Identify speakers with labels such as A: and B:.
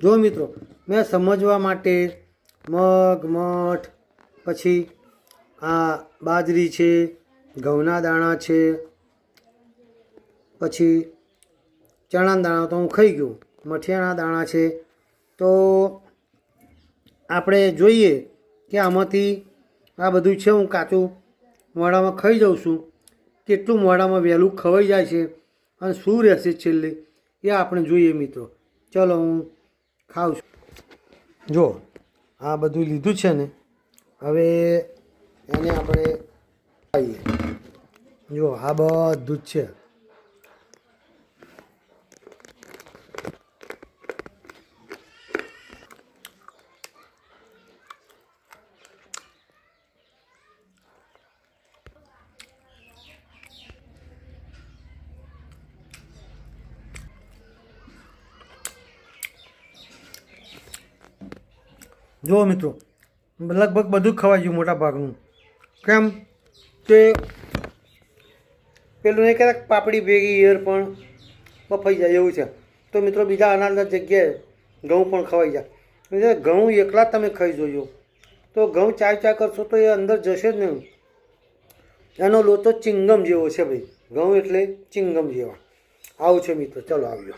A: જો મિત્રો મેં સમજવા માટે મગ મઠ પછી આ બાજરી છે, ઘઉંના દાણા છે, પછી ચણાના દાણા તો હું ખાઈ ગયો, મઠિયાના દાણા છે. તો આપણે જોઈએ કે આમાંથી આ બધું છે હું કાચું મોઢામાં ખાઈ જાઉં છું, કેટલું મોઢામાં વહેલું ખવાઈ જાય છે અને શું રહેશે છેલ્લે એ આપણે જોઈએ મિત્રો. ચલો હું ખાઉં છું. જો આ બધું લીધું છે ને, હવે એને આપણે ખાઈએ. જો આ બધું જ છે. જુઓ મિત્રો, લગભગ બધું જ ખવાઈ ગયું મોટા ભાગનું. કેમ કે પેલું નહીં કહેતા પાપડી ભેગી ઈયર પણ બફાઈ જાય એવું છે. તો મિત્રો બીજા અનાજના જગ્યાએ ઘઉં પણ ખવાઈ જાય. ઘઉં એકલા જ તમે ખાઈ જોજો તો ઘઉં ચા કરશો તો એ અંદર જશે જ નહીં. એનો લોચો ચિંગમ જેવો છે ભાઈ. ઘઉં એટલે ચિંગમ જેવા. આવું છે મિત્રો. ચલો આવજો.